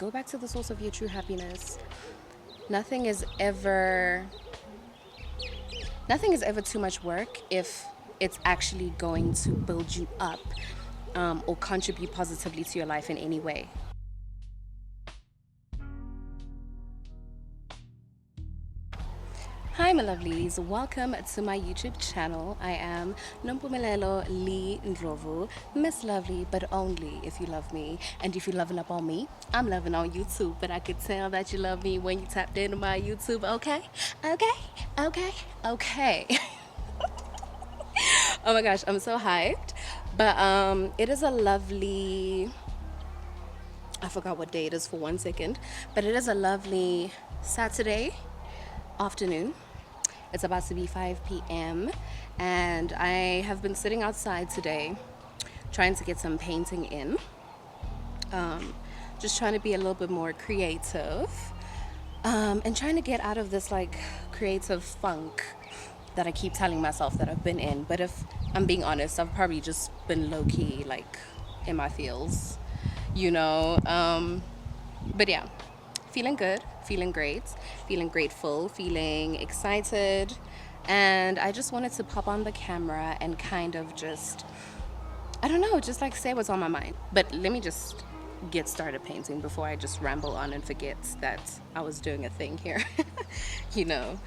go back to the source of your true happiness. Nothing is ever nothing is ever too much work if it's actually going to build you up, or contribute positively to your life in any way. Hi, my lovelies. Welcome to my YouTube channel. I am Nompumelelo Lee Ndlovu, Miss Lovely, but only if you love me. And if you're loving up on me, I'm loving on YouTube. But I could tell that you love me when you tapped into my YouTube. Okay? Okay? Okay? Okay. Oh my gosh, I'm so hyped. But it is a lovely, I forgot what day it is for 1 second, but it is a lovely Saturday afternoon. It's about to be 5 p.m. and I have been sitting outside today trying to get some painting in. Just trying to be a little bit more creative, and trying to get out of this like creative funk that I keep telling myself that I've been in. But if I'm being honest, I've probably just been low-key like in my feels, you know. But yeah, feeling good, feeling great, feeling grateful, feeling excited. And I just wanted to pop on the camera and kind of just, I don't know, just like say what's on my mind. But let me just get started painting before I just ramble on and forget that I was doing a thing here, you know.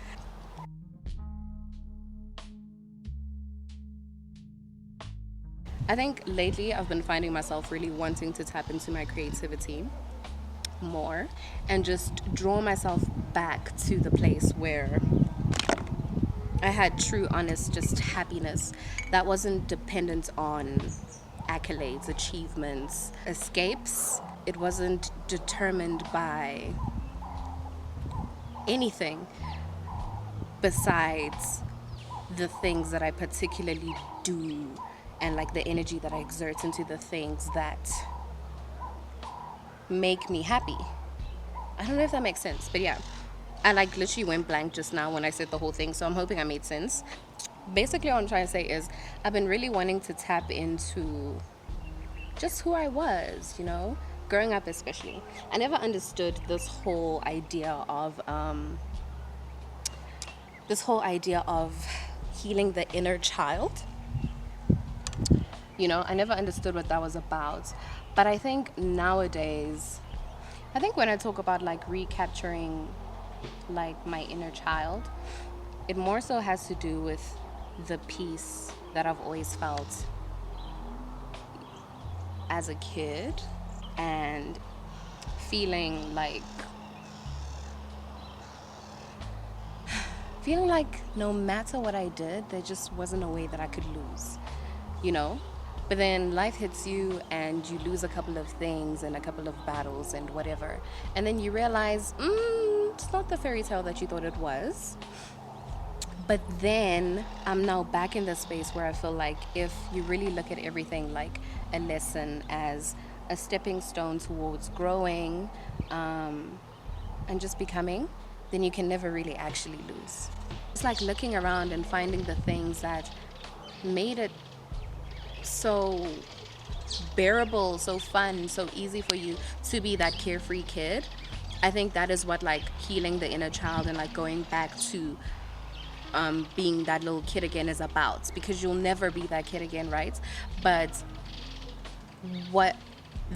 I think lately I've been finding myself really wanting to tap into my creativity more and just draw myself back to the place where I had true, honest, just happiness that wasn't dependent on accolades, achievements, escapes. It wasn't determined by anything besides the things that I particularly do and like the energy that I exert into the things that make me happy. I don't know if that makes sense, but yeah. I like literally went blank just now when I said the whole thing, so I'm hoping I made sense. Basically, what I'm trying to say is I've been really wanting to tap into just who I was, you know, growing up especially. I never understood this whole idea of healing the inner child. You know, I never understood what that was about. But I think nowadays, I think when I talk about like recapturing like my inner child, it more so has to do with the peace that I've always felt as a kid and feeling like no matter what I did, there just wasn't a way that I could lose, you know? But then life hits you and you lose a couple of things and a couple of battles and whatever. And then you realize, it's not the fairy tale that you thought it was. But then I'm now back in the space where I feel like if you really look at everything like a lesson, as a stepping stone towards growing, and just becoming, then you can never really actually lose. It's like looking around and finding the things that made it so bearable, so fun, so easy for you to be that carefree kid. I think that is what like healing the inner child and like going back to being that little kid again is about, because you'll never be that kid again, right? But what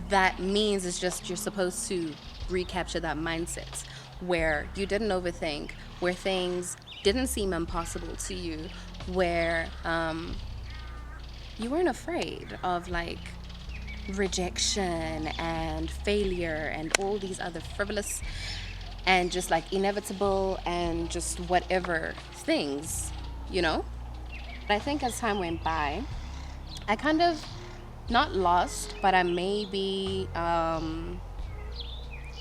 that means is just you're supposed to recapture that mindset where you didn't overthink, where things didn't seem impossible to you, where you weren't afraid of like rejection and failure and all these other frivolous and just like inevitable and just whatever things, you know? I think as time went by, I kind of not lost, but I maybe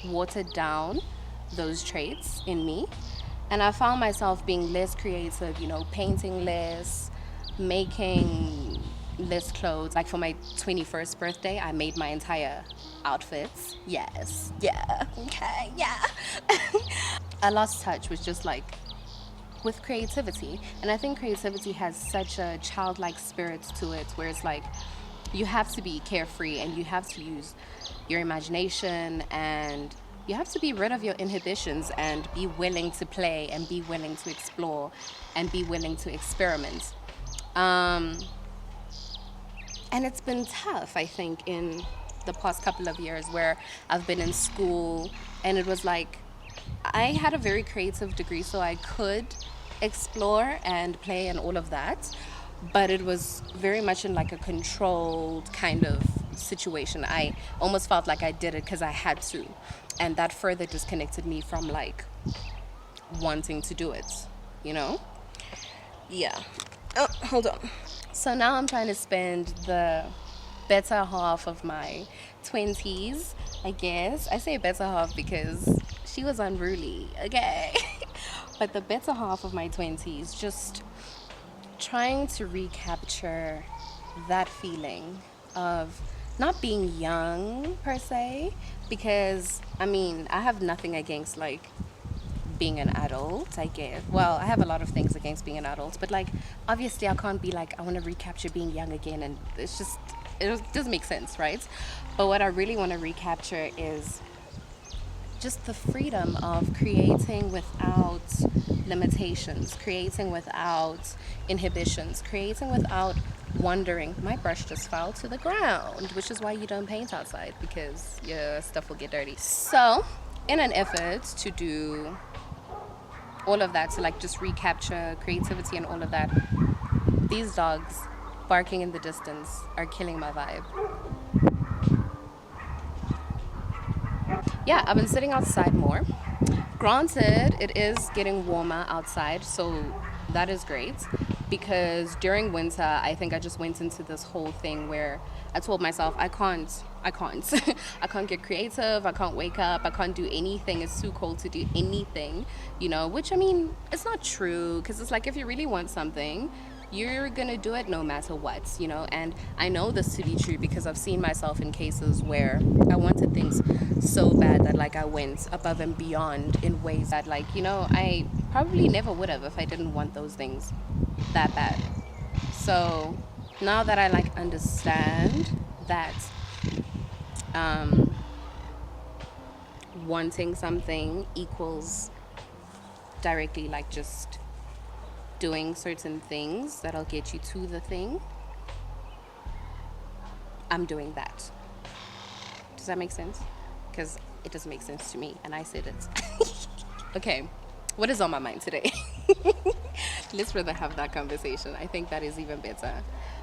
watered down those traits in me. And I found myself being less creative, you know, painting less, making less clothes. Like for my 21st birthday, I made my entire outfits. Yes, yeah, okay, yeah. I lost touch with just like with creativity. And I think creativity has such a childlike spirit to it where it's like you have to be carefree and you have to use your imagination, and you have to be rid of your inhibitions and be willing to play and be willing to explore and be willing to experiment. Um, and it's been tough, I think, in the past couple of years where I've been in school, and it was like I had a very creative degree, so I could explore and play and all of that, but it was very much in like a controlled kind of situation. I almost felt like I did it because I had to, and that further disconnected me from like wanting to do it, you know? Yeah. Oh, hold on. So now I'm trying to spend the better half of my 20s, I guess. I say better half because she was unruly, okay? But the better half of my 20s, just trying to recapture that feeling of not being young per se, because I mean, I have nothing against like being an adult, I guess. Well, I have a lot of things against being an adult, but like obviously I can't be like I want to recapture being young again, and it's just it doesn't make sense, right? But what I really want to recapture is just the freedom of creating without limitations, creating without inhibitions, creating without wondering. My brush just fell to the ground, which is why you don't paint outside because your stuff will get dirty. So, in an effort to do all of that, to like just recapture creativity and all of that, these dogs barking in the distance are killing my vibe. Yeah, I've been sitting outside more. Granted, it is getting warmer outside, so that is great because during winter, I think I just went into this whole thing where I told myself, I can't, I can't get creative, I can't wake up, I can't do anything. It's too cold to do anything, you know, which I mean, it's not true because it's like if you really want something, you're gonna do it no matter what, you know. And I know this to be true because I've seen myself in cases where I wanted things so bad that like I went above and beyond in ways that like, you know, I probably never would have if I didn't want those things that bad. So now that I like understand that um, wanting something equals directly like just doing certain things that'll get you to the thing, I'm doing that. Does that make sense? Because it doesn't make sense to me, and I said it. Okay, what is on my mind today? Let's rather have that conversation. I think that is even better.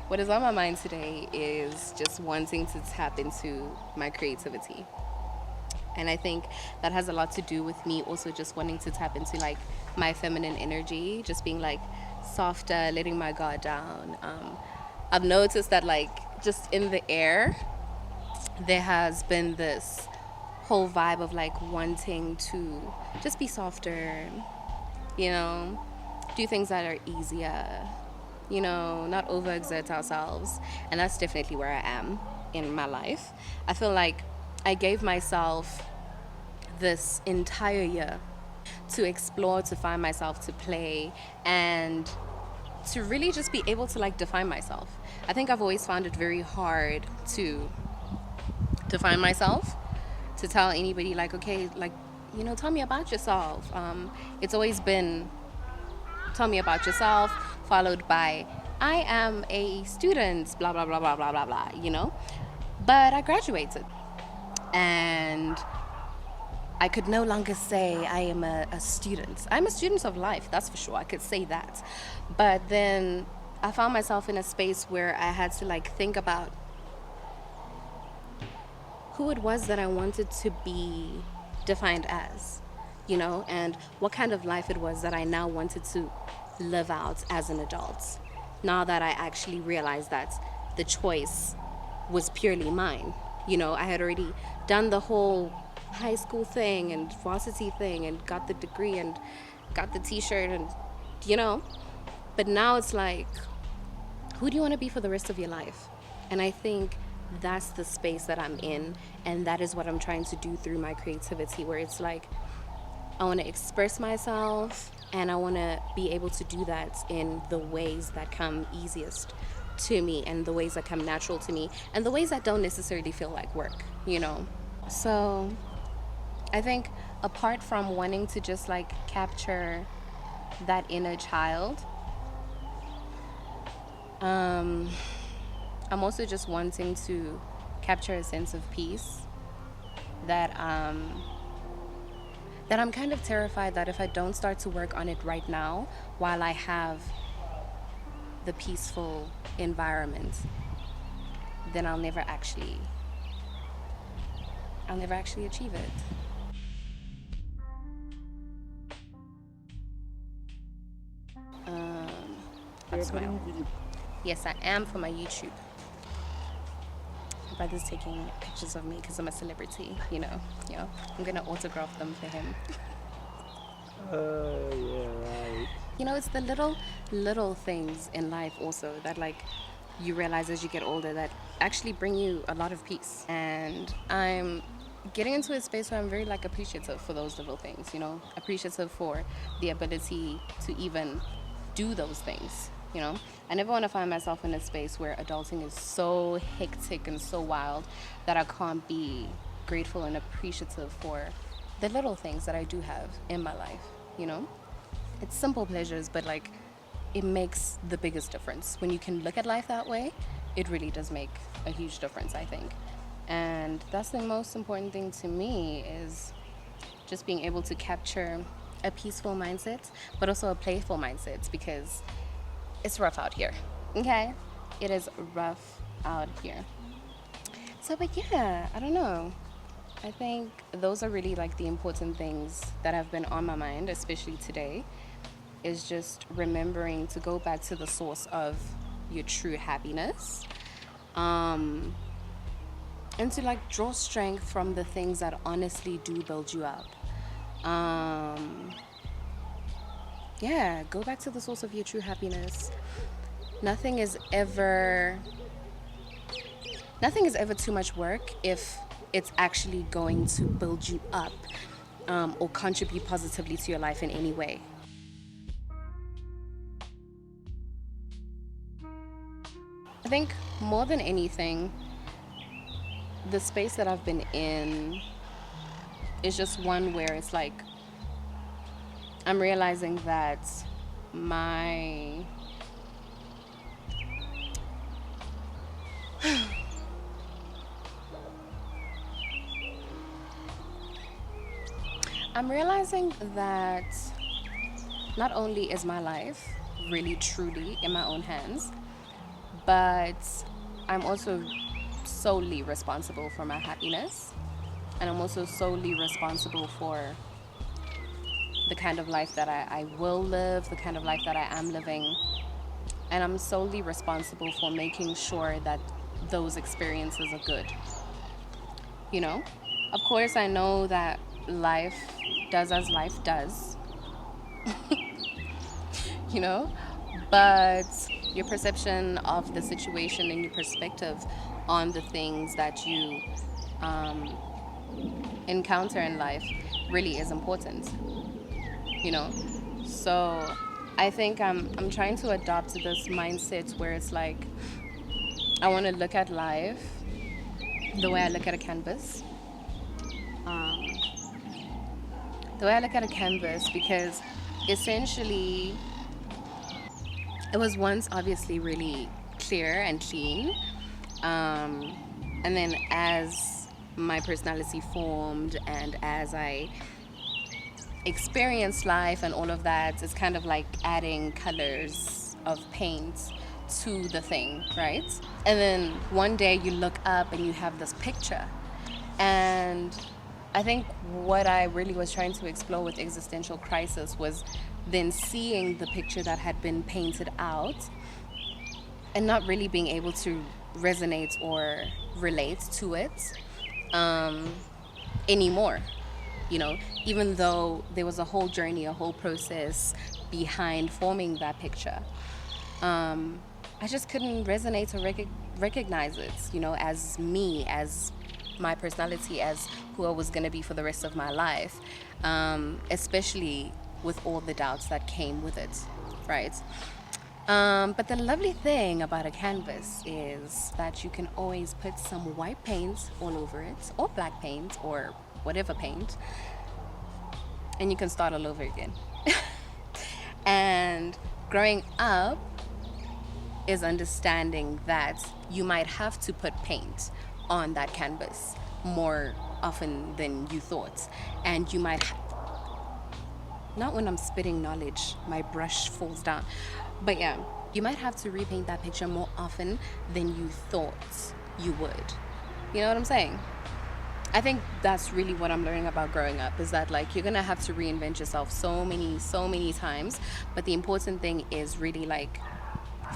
What is on my mind today is just wanting to tap into my creativity. And I think that has a lot to do with me also just wanting to tap into like my feminine energy, just being like softer, letting my guard down. I've noticed that like just in the air, there has been this whole vibe of like wanting to just be softer, you know, do things that are easier, you know, not overexert ourselves. And that's definitely where I am in my life. I feel like I gave myself this entire year to explore, to find myself, to play, and to really just be able to like define myself. I think I've always found it very hard to define myself, to tell anybody like, okay, like, you know, tell me about yourself. It's always been tell me about yourself, followed by I am a student, blah blah blah blah blah blah blah, you know. But I graduated, and I could no longer say I am a student. I'm a student of life, that's for sure. I could say that. But then I found myself in a space where I had to like think about who it was that I wanted to be defined as, you know, and what kind of life it was that I now wanted to live out as an adult. Now that I actually realized that the choice was purely mine. You know, I had already done the whole high school thing and varsity thing and got the degree and got the t-shirt and, you know, but now it's like, who do you want to be for the rest of your life? And I think that's the space that I'm in, and that is what I'm trying to do through my creativity, where it's like I want to express myself and I want to be able to do that in the ways that come easiest to me, and the ways that come natural to me, and the ways that don't necessarily feel like work, you know? So I think apart from wanting to just like capture that inner child, I'm also just wanting to capture a sense of peace that that I'm kind of terrified that if I don't start to work on it right now, while I have the peaceful environment, then I'll never actually achieve it. Hot smile. Yes, I am, for my YouTube. My brother's taking pictures of me because I'm a celebrity, you know. I'm gonna autograph them for him. Yeah, right. You know, it's the little things in life also that like you realize as you get older that actually bring you a lot of peace. And I'm getting into a space where I'm very like appreciative for those little things, you know, appreciative for the ability to even do those things, you know. I never want to find myself in a space where adulting is so hectic and so wild that I can't be grateful and appreciative for the little things that I do have in my life, you know. It's simple pleasures, but like it makes the biggest difference. When you can look at life that way, it really does make a huge difference, I think. And that's the most important thing to me, is just being able to capture a peaceful mindset, but also a playful mindset, because it's rough out here. Okay? It is rough out here. So, but yeah, I don't know. I think those are really like the important things that have been on my mind, especially today, is just remembering to go back to the source of your true happiness, and to like draw strength from the things that honestly do build you up. Yeah, go back to the source of your true happiness. Nothing is ever nothing is ever too much work if it's actually going to build you up, or contribute positively to your life in any way. I think more than anything, the space that I've been in is just one where it's like I'm realizing that my I'm realizing that not only is my life really truly in my own hands, but I'm also solely responsible for my happiness. And I'm also solely responsible for the kind of life that I will live, the kind of life that I am living. And I'm solely responsible for making sure that those experiences are good. You know? Of course, I know that life does as life does, you know? But your perception of the situation and your perspective on the things that you encounter in life really is important, you know? So I think I'm trying to adopt this mindset where it's like I want to look at life the way I look at a canvas. The way I look at a canvas, because essentially it was once obviously really clear and clean. And then as my personality formed and as I experienced life and all of that, it's kind of like adding colors of paint to the thing, right? And then one day you look up and you have this picture. And I think what I really was trying to explore with existential crisis was then seeing the picture that had been painted out and not really being able to resonate or relate to it anymore. You know, even though there was a whole journey, a whole process behind forming that picture, I just couldn't resonate or recognize it, you know, as me, as my personality, as who I was going to be for the rest of my life, especially with all the doubts that came with it, right? But the lovely thing about a canvas is that you can always put some white paint all over it, or black paint, or whatever paint, and you can start all over again. And growing up is understanding that you might have to put paint on that canvas more often than you thought. And you might, not when I'm spitting knowledge, my brush falls down. But yeah, you might have to repaint that picture more often than you thought you would. You know what I'm saying? I think that's really what I'm learning about growing up is that like you're gonna have to reinvent yourself so many times. But the important thing is really like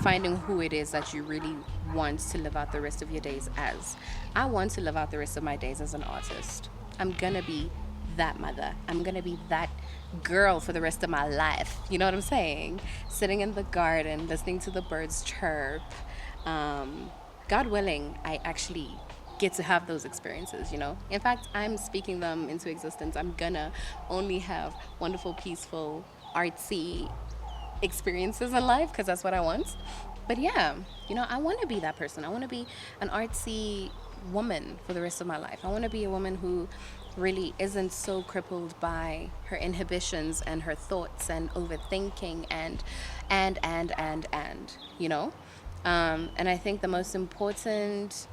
finding who it is that you really want to live out the rest of your days as. I want to live out the rest of my days as an artist. I'm gonna be that mother. I'm gonna be that girl for the rest of my life. You know what I'm saying? Sitting in the garden, listening to the birds chirp. God willing, I actually get to have those experiences, you know? In fact, I'm speaking them into existence. I'm gonna only have wonderful, peaceful, artsy experiences in life because that's what I want. But yeah, you know, I want to be that person. I want to be an artsy woman for the rest of my life. I want to be a woman who really isn't so crippled by her inhibitions and her thoughts and overthinking and you know. And I think the most important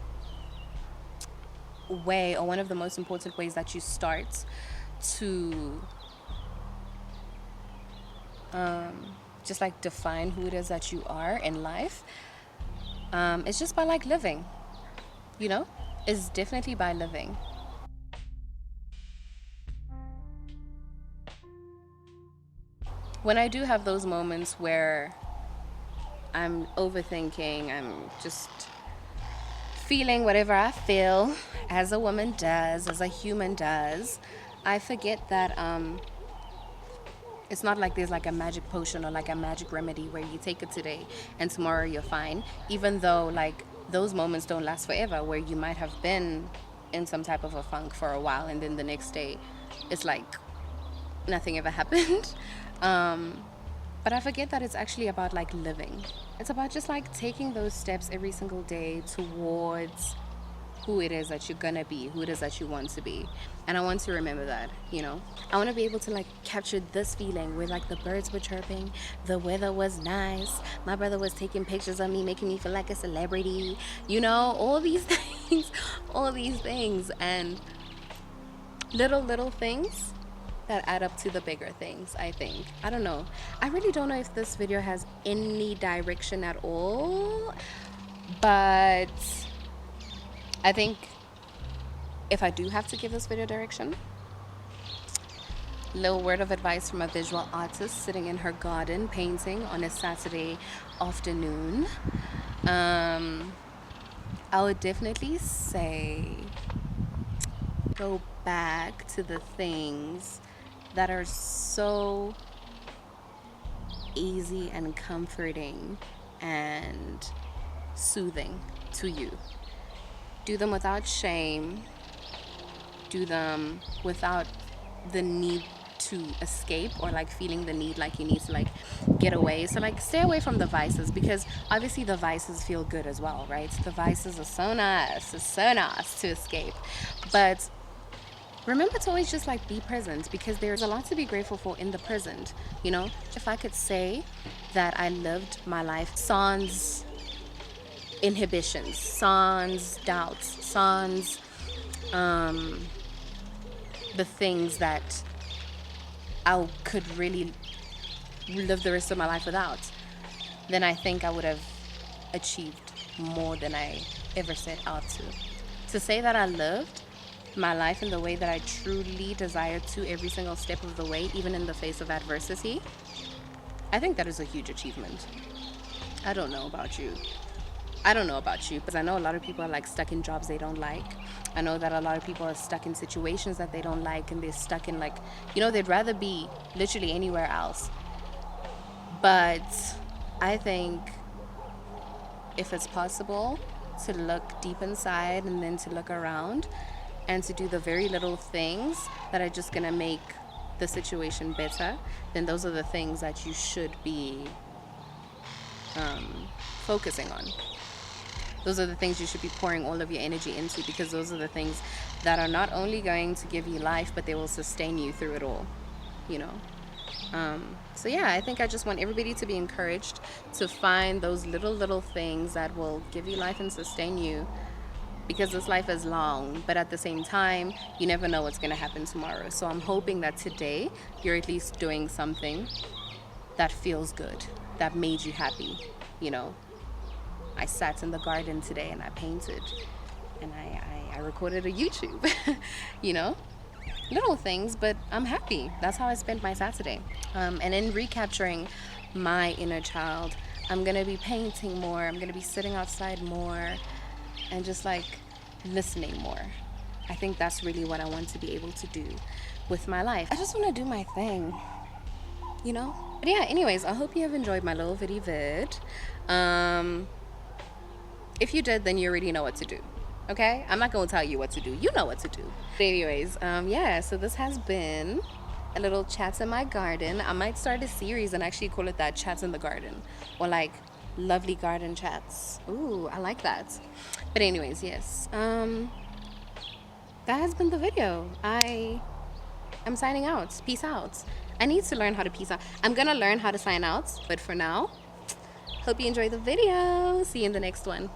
way, or one of the most important ways that you start to just like define who it is that you are in life, it's just by like living, you know? It's definitely by living. When I do have those moments where I'm overthinking, I'm just feeling whatever I feel, as a woman does, as a human does, I forget that it's not like there's like a magic potion or like a magic remedy where you take it today and tomorrow you're fine. Even though like those moments don't last forever, where you might have been in some type of a funk for a while and then the next day it's like nothing ever happened. But I forget that it's actually about like living. It's about just like taking those steps every single day towards who it is that you're gonna be, who it is that you want to be. And I want to remember that, you know? I want to be able to like capture this feeling where like the birds were chirping, the weather was nice, my brother was taking pictures of me, making me feel like a celebrity, you know, all these things, all these things. And little things that add up to the bigger things, I think. I don't know. I really don't know if this video has any direction at all, but I think if I do have to give this video direction, little word of advice from a visual artist sitting in her garden painting on a Saturday afternoon, I would definitely say go back to the things that are so easy and comforting and soothing to you. Do them without shame. Do them without the need to escape or like feeling the need like you need to like get away. So like stay away from the vices, because obviously the vices feel good as well, right? The vices are so nice. It's so nice to escape. But remember to always just like be present, because there's a lot to be grateful for in the present, you know? If I could say that I lived my life sans inhibitions, sans doubts, sans the things that I could really live the rest of my life without, then I think I would have achieved more than I ever set out to. To say that I lived my life in the way that I truly desired to every single step of the way, even in the face of adversity, I think that is a huge achievement. I don't know about you. Because I know a lot of people are like stuck in jobs they don't like. I know that a lot of people are stuck in situations that they don't like, and they're stuck in like, you know, they'd rather be literally anywhere else. But I think if it's possible to look deep inside and then to look around and to do the very little things that are just gonna make the situation better, then those are the things that you should be focusing on. Those are the things you should be pouring all of your energy into, because those are the things that are not only going to give you life, but they will sustain you through it all, you know? So yeah, I think I just want everybody to be encouraged to find those little things that will give you life and sustain you, because this life is long, but at the same time, you never know what's going to happen tomorrow. So I'm hoping that today you're at least doing something that feels good, that made you happy, you know? I sat in the garden today and I painted, and I recorded a YouTube, you know? Little things, but I'm happy. That's how I spent my Saturday. And in recapturing my inner child, I'm gonna be painting more, I'm gonna be sitting outside more, and just like listening more. I think that's really what I want to be able to do with my life. I just want to do my thing, you know? But yeah, anyways, I hope you have enjoyed my little video vid. If you did, then you already know what to do. Okay? I'm not going to tell you what to do. You know what to do. But anyways, yeah, so this has been a little chats in my garden. I might start a series and actually call it that, Chats in the Garden. Or like Lovely Garden Chats. Ooh, I like that. But anyways, yes. That has been the video. I'm signing out. Peace out. I need to learn how to peace out. I'm going to learn how to sign out. But for now, hope you enjoyed the video. See you in the next one.